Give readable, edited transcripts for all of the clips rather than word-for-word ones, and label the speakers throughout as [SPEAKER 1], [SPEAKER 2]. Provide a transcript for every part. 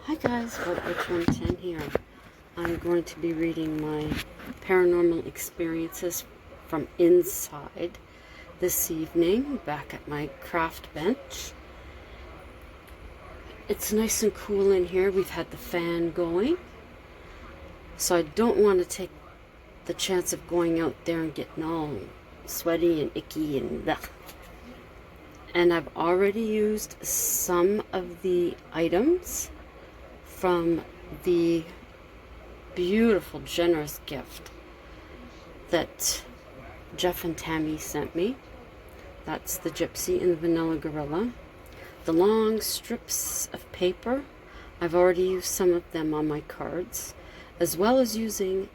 [SPEAKER 1] Hi guys, Whitewitch110 here. I'm going to be reading my paranormal experiences from inside this evening, back at my craft bench. It's nice and cool in here. We've had the fan going, so I don't want to take the chance of going out there and getting all sweaty and icky and blech. And I've already used some of the items from the beautiful, generous gift that Jeff and Tammy sent me. That's the Gypsy and the Vanilla Gorilla. The long strips of paper, I've already used some of them on my cards, as well as using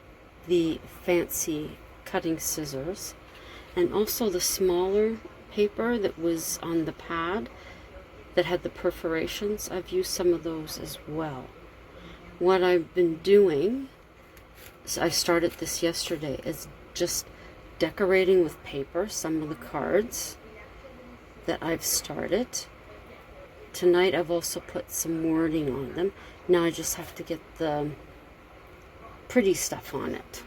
[SPEAKER 1] the fancy cutting scissors, and also the smaller paper that was on the pad that had the perforations. I've used some of those as well. What I've been doing, so I started this yesterday, is just decorating with paper some of the cards that I've started. Tonight I've also put some wording on them. Now I just have to get the pretty stuff on it.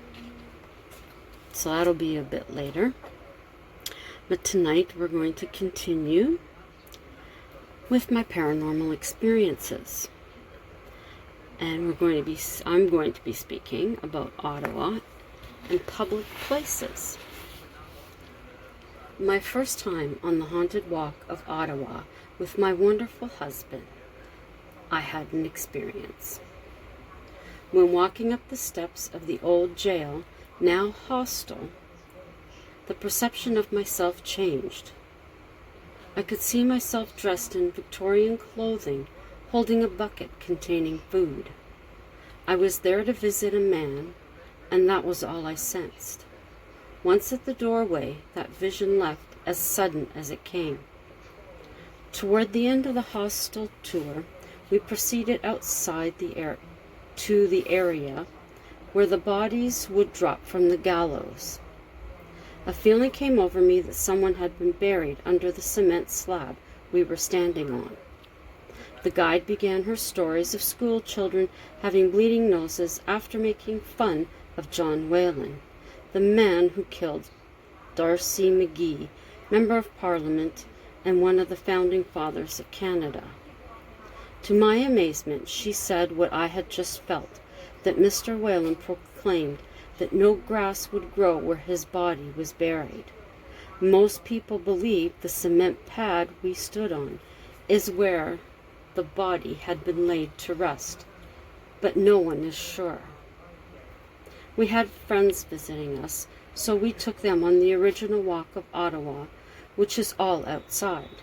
[SPEAKER 1] So that'll be a bit later. But tonight we're going to continue with my paranormal experiences. And I'm going to be speaking about Ottawa and public places. My first time on the haunted walk of Ottawa with my wonderful husband, I had an experience. When walking up the steps of the old jail, now hostel, the perception of myself changed. I could see myself dressed in Victorian clothing, holding a bucket containing food. I was there to visit a man, and that was all I sensed. Once at the doorway, that vision left as sudden as it came. Toward the end of the hostel tour, we proceeded outside to the area where the bodies would drop from the gallows. A feeling came over me that someone had been buried under the cement slab we were standing on. The guide began her stories of school children having bleeding noses after making fun of John Whalen, the man who killed D'Arcy McGee, Member of Parliament and one of the founding fathers of Canada. To my amazement, she said what I had just felt, that Mr. Whalen proclaimed that no grass would grow where his body was buried. Most people believe the cement pad we stood on is where the body had been laid to rest, but no one is sure. We had friends visiting us, so we took them on the original walk of Ottawa, which is all outside.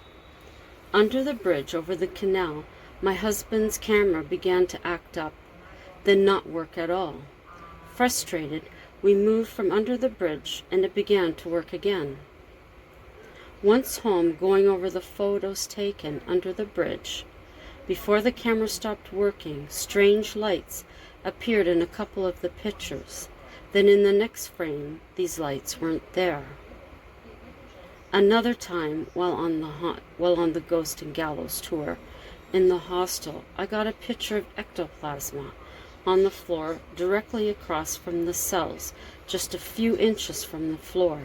[SPEAKER 1] Under the bridge over the canal, my husband's camera began to act up, then not work at all. Frustrated, we moved from under the bridge, and it began to work again. Once home, going over the photos taken under the bridge, before the camera stopped working, strange lights appeared in a couple of the pictures. Then in the next frame, these lights weren't there. Another time, while on the Ghost and Gallows tour in the hostel, I got a picture of ectoplasma on the floor directly across from the cells, just a few inches from the floor.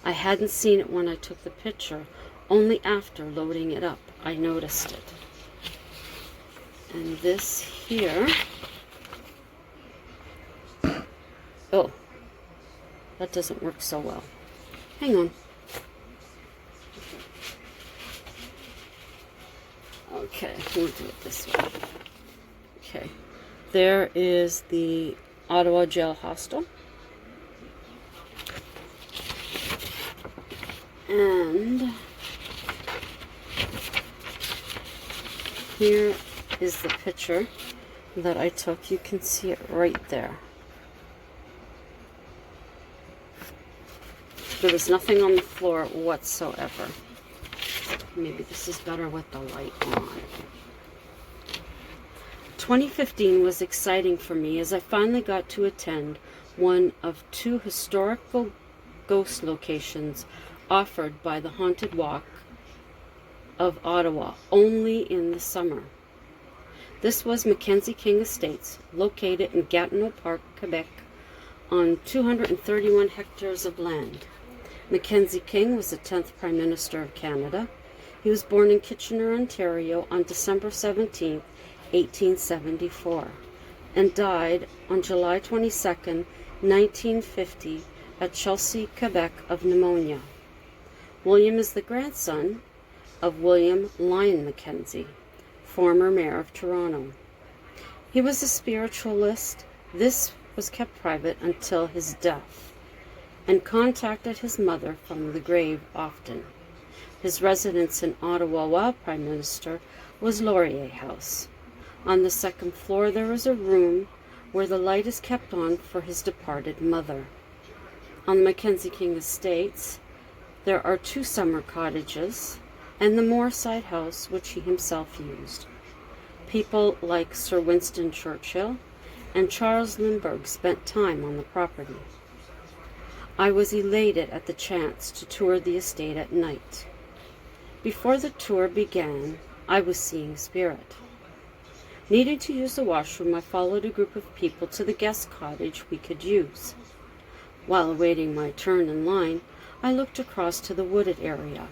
[SPEAKER 1] I hadn't seen it when I took the picture, only after loading it up I noticed it. And this here, oh, that doesn't work so well. Hang on. Okay, we'll do it this way. Okay, there is the Ottawa Jail Hostel. And here is the picture that I took. You can see it right there. There was nothing on the floor whatsoever. Maybe this is better with the light on. 2015 was exciting for me as I finally got to attend one of two historical ghost locations offered by the Haunted Walk of Ottawa, only in the summer. This was Mackenzie King Estates, located in Gatineau Park, Quebec, on 231 hectares of land. Mackenzie King was the 10th Prime Minister of Canada. He was born in Kitchener, Ontario on December 17, 1874, and died on July 22, 1950, at Chelsea, Quebec, of pneumonia. William is the grandson of William Lyon Mackenzie, former mayor of Toronto. He was a spiritualist. This was kept private until his death, and contacted his mother from the grave often. His residence in Ottawa while Prime Minister was Laurier House. On the second floor there was a room where the light is kept on for his departed mother. On the Mackenzie King Estates, there are 2 summer cottages and the Moorside House, which he himself used. People like Sir Winston Churchill and Charles Lindbergh spent time on the property. I was elated at the chance to tour the estate at night. Before the tour began, I was seeing spirit. Needing to use the washroom, I followed a group of people to the guest cottage we could use. While awaiting my turn in line, I looked across to the wooded area.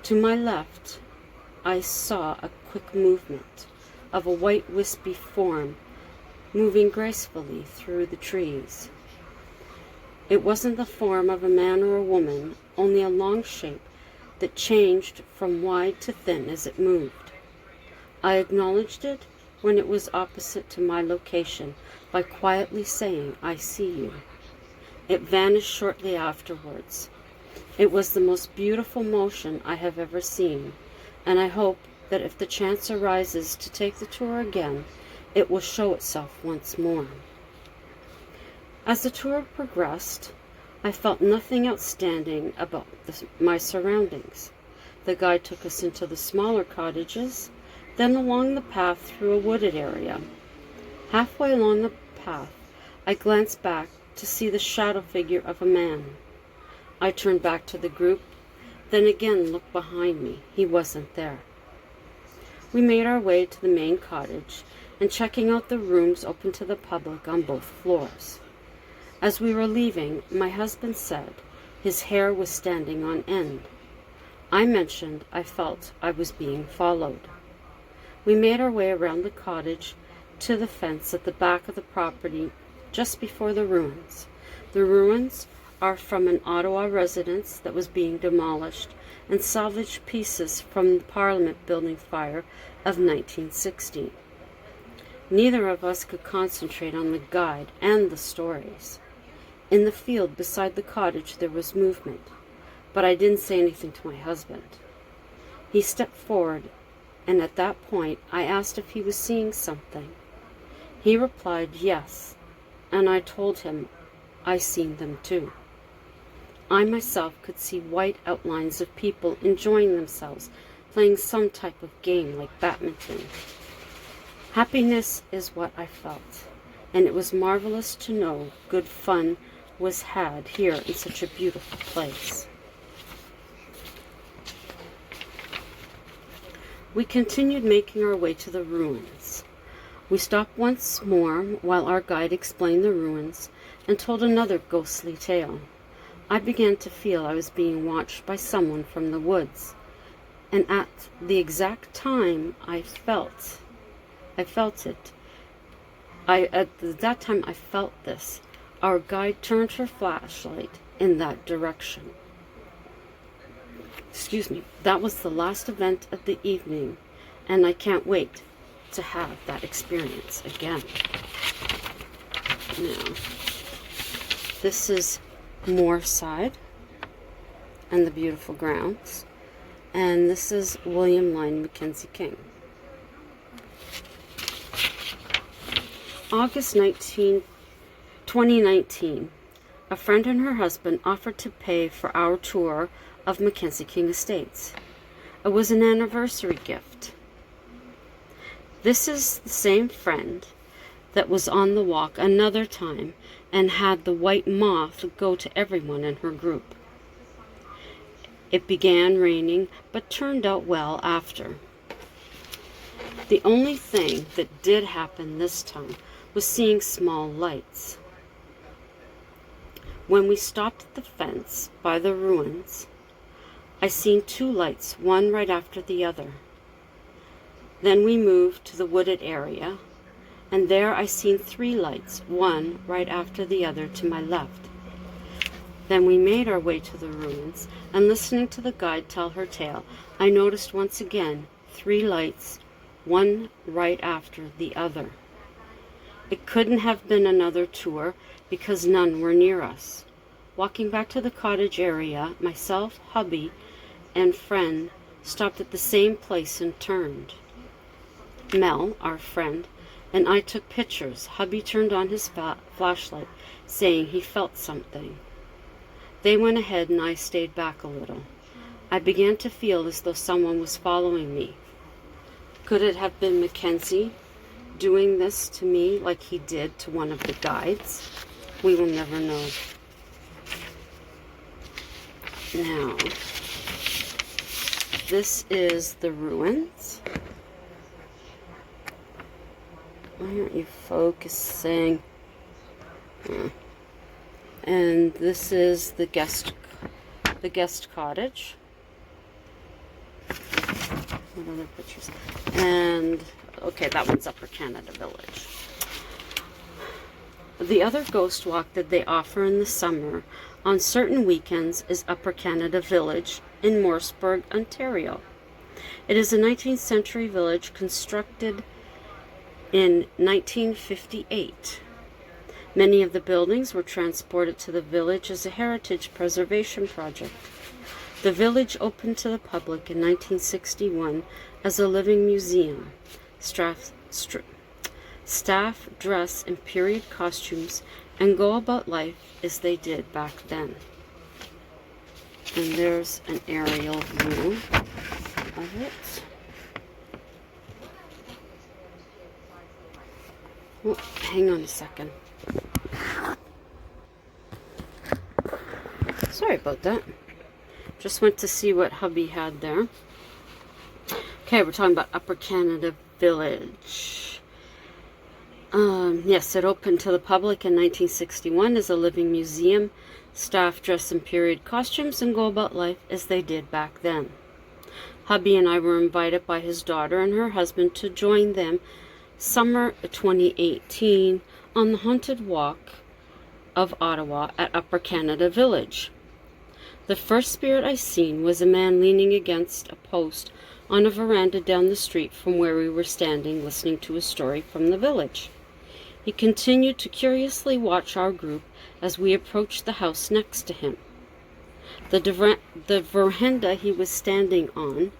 [SPEAKER 1] To my left, I saw a quick movement of a white wispy form moving gracefully through the trees. It wasn't the form of a man or a woman, only a long shape that changed from wide to thin as it moved. I acknowledged it when it was opposite to my location by quietly saying, "I see you." It vanished shortly afterwards. It was the most beautiful motion I have ever seen, and I hope that if the chance arises to take the tour again, it will show itself once more. As the tour progressed, I felt nothing outstanding about my surroundings. The guide took us into the smaller cottages, then along the path through a wooded area. Halfway along the path, I glanced back to see the shadow figure of a man. I turned back to the group, then again looked behind me. He wasn't there. We made our way to the main cottage and checking out the rooms open to the public on both floors. As we were leaving, my husband said his hair was standing on end. I mentioned I felt I was being followed. We made our way around the cottage to the fence at the back of the property just before the ruins. The ruins are from an Ottawa residence that was being demolished and salvaged pieces from the Parliament building fire of 1960. Neither of us could concentrate on the guide and the stories. In the field beside the cottage there was movement, but I didn't say anything to my husband. He stepped forward, and at that point I asked if he was seeing something. He replied yes, and I told him I seen them too. I myself could see white outlines of people enjoying themselves, playing some type of game like badminton. Happiness is what I felt, and it was marvelous to know good fun was had here in such a beautiful place. We continued making our way to the ruins. We stopped once more while our guide explained the ruins and told another ghostly tale. I began to feel I was being watched by someone from the woods, and at the exact time I felt this, our guide turned her flashlight in that direction. That was the last event of the evening, and I can't wait to have that experience again. Now, this is Moorside and the beautiful grounds, and this is William Lyon Mackenzie King. August 2019, a friend and her husband offered to pay for our tour of Mackenzie King Estates. It was an anniversary gift. This is the same friend that was on the walk another time and had the white moth go to everyone in her group. It began raining, but turned out well after. The only thing that did happen this time was seeing small lights. When we stopped at the fence by the ruins, I seen 2 lights, one right after the other. Then we moved to the wooded area, and there I seen 3 lights, one right after the other to my left. Then we made our way to the ruins, and listening to the guide tell her tale, I noticed once again 3 lights, one right after the other. It couldn't have been another tour because none were near us. Walking back to the cottage area, myself, hubby, and friend stopped at the same place and turned. Mel, our friend, and I took pictures. Hubby turned on his flashlight, saying he felt something. They went ahead and I stayed back a little. I began to feel as though someone was following me. Could it have been Mackenzie doing this to me like he did to one of the guides? We will never know. Now, this is the ruins. Why aren't you focusing? And this is the guest cottage. What other pictures? And okay, that one's Upper Canada Village. The other ghost walk that they offer in the summer on certain weekends is Upper Canada Village in Morrisburg, Ontario. It is a 19th century village constructed in 1958. Many of the buildings were transported to the village as a heritage preservation project. The village opened to the public in 1961 as a living museum. Staff dress in period costumes and go about life as they did back then. And there's an aerial view of it. Oh, hang on a second. Sorry about that. Just went to see what hubby had there. Okay, we're talking about Upper Canada Village. Yes, it opened to the public in 1961 as a living museum. Staff dress in period costumes and go about life as they did back then. Hubby and I were invited by his daughter and her husband to join them summer 2018 on the Haunted Walk of Ottawa at Upper Canada Village. The first spirit I seen was a man leaning against a post on a veranda down the street from where we were standing listening to a story from the village. He continued to curiously watch our group as we approached the house next to him. The veranda he was standing on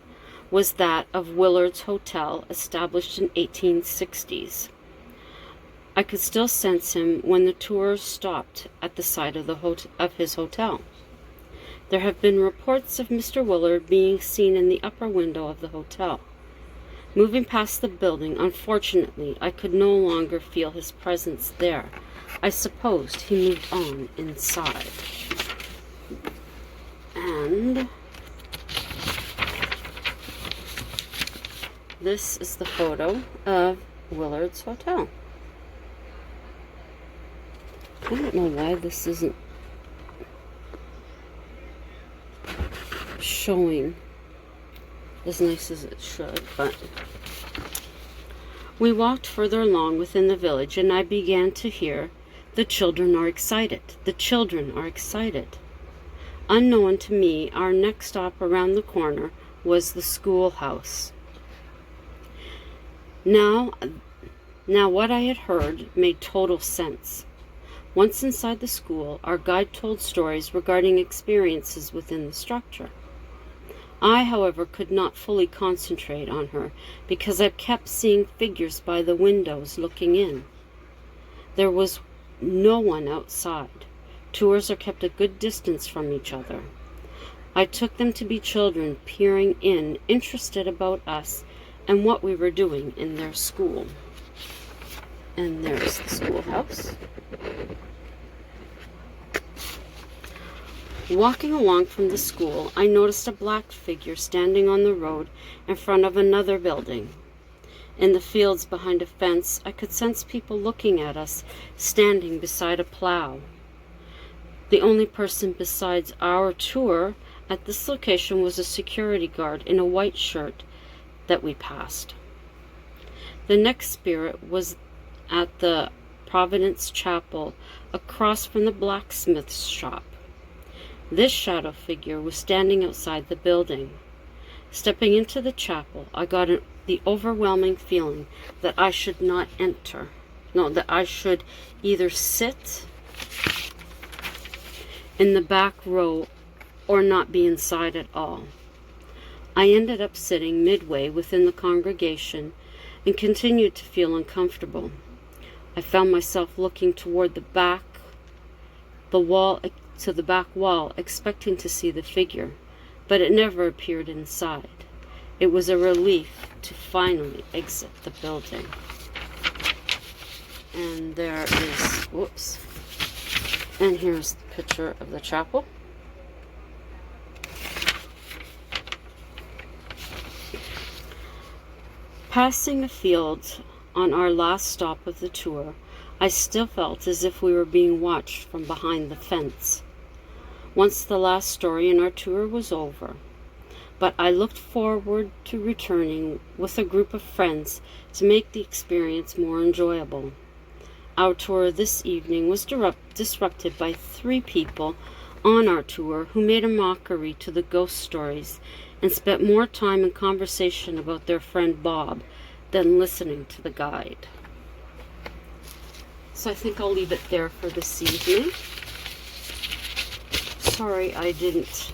[SPEAKER 1] was that of Willard's Hotel, established in 1860s. I could still sense him when the tour stopped at the side of his hotel. There have been reports of Mr. Willard being seen in the upper window of the hotel. Moving past the building, unfortunately, I could no longer feel his presence there. I supposed he moved on inside. And this is the photo of Willard's Hotel. I don't know why this isn't showing as nice as it should, but we walked further along within the village and I began to hear, "The children are excited. The children are excited." Unknown to me, our next stop around the corner was the schoolhouse. Now what I had heard made total sense. Once inside the school, our guide told stories regarding experiences within the structure. I, however, could not fully concentrate on her because I kept seeing figures by the windows looking in. There was no one outside. Tours are kept a good distance from each other. I took them to be children peering in, interested about us and what we were doing in their school. And there's the schoolhouse. Walking along from the school, I noticed a black figure standing on the road in front of another building. In the fields behind a fence, I could sense people looking at us, standing beside a plow. The only person besides our tour at this location was a security guard in a white shirt that we passed. The next spirit was at the Providence Chapel across from the blacksmith's shop. This shadow figure was standing outside the building. Stepping into the chapel, I got the overwhelming feeling that I should not enter. No, that I should either sit in the back row or not be inside at all. I ended up sitting midway within the congregation and continued to feel uncomfortable. I found myself looking toward the back wall, expecting to see the figure, but it never appeared inside. It was a relief to finally exit the building. And there is, whoops, and here's the picture of the chapel. Passing a field on our last stop of the tour, I still felt as if we were being watched from behind the fence. Once the last story in our tour was over, but I looked forward to returning with a group of friends to make the experience more enjoyable. Our tour this evening was disrupted by 3 people on our tour who made a mockery to the ghost stories and spent more time in conversation about their friend Bob than listening to the guide. So I think I'll leave it there for this evening. Sorry I didn't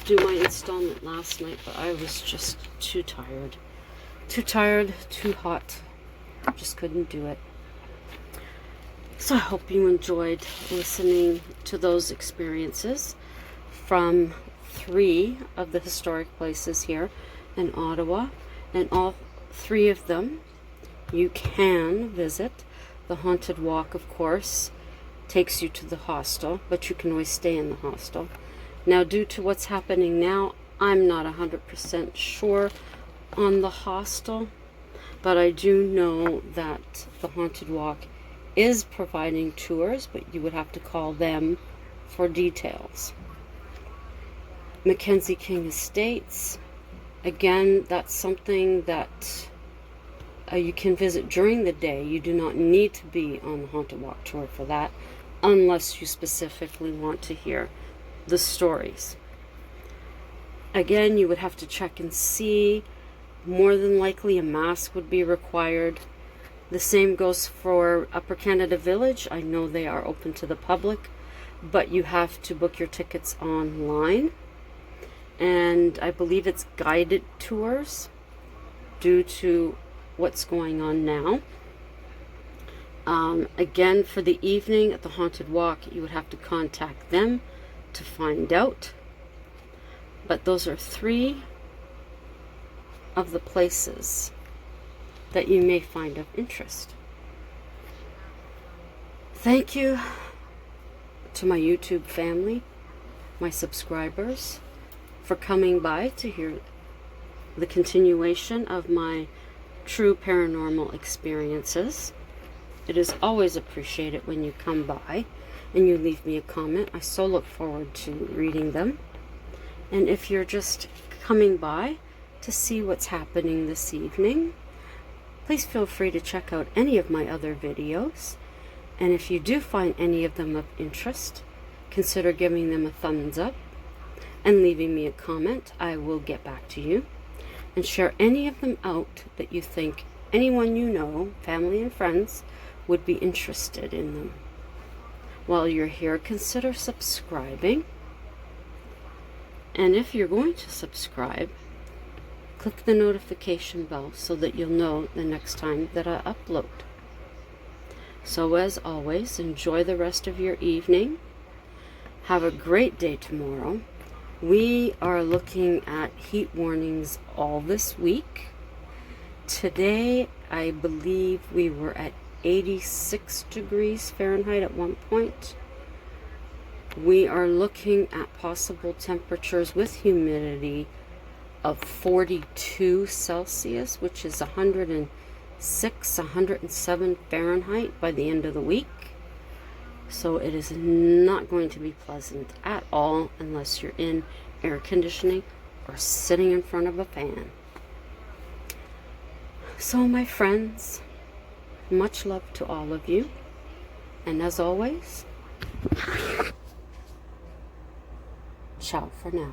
[SPEAKER 1] do my installment last night, but I was just too tired. Too hot. Just couldn't do it. So I hope you enjoyed listening to those experiences from 3 of the historic places here in Ottawa, and all 3 of them you can visit. The Haunted Walk, of course, takes you to the hostel, but you can always stay in the hostel. Now, due to what's happening now, I'm not 100% sure on the hostel, but I do know that the Haunted Walk is providing tours, but you would have to call them for details. Mackenzie King Estates, again, that's something that you can visit during the day. You do not need to be on the Haunted Walk tour for that, unless you specifically want to hear the stories. Again, you would have to check and see. More than likely a mask would be required. The same goes for Upper Canada Village. I know they are open to the public, but you have to book your tickets online. And I believe it's guided tours due to what's going on now. Again, for the evening at the Haunted Walk, you would have to contact them to find out. But those are 3 of the places that you may find of interest. Thank you to my YouTube family, my subscribers, for coming by to hear the continuation of my true paranormal experiences. It is always appreciated when you come by and you leave me a comment. I so look forward to reading them. And if you're just coming by to see what's happening this evening, please feel free to check out any of my other videos. And if you do find any of them of interest, consider giving them a thumbs up and leaving me a comment. I will get back to you. And share any of them out that you think anyone you know, family and friends, would be interested in them. While you're here, consider subscribing. And if you're going to subscribe, click the notification bell so that you'll know the next time that I upload. So as always, enjoy the rest of your evening. Have a great day tomorrow. We are looking at heat warnings all this week. Today, I believe we were at 86 degrees Fahrenheit at one point. We are looking at possible temperatures with humidity of 42 Celsius, which is 106, 107 Fahrenheit by the end of the week. So it is not going to be pleasant at all unless you're in air conditioning or sitting in front of a fan. So my friends, much love to all of you. And as always, ciao for now.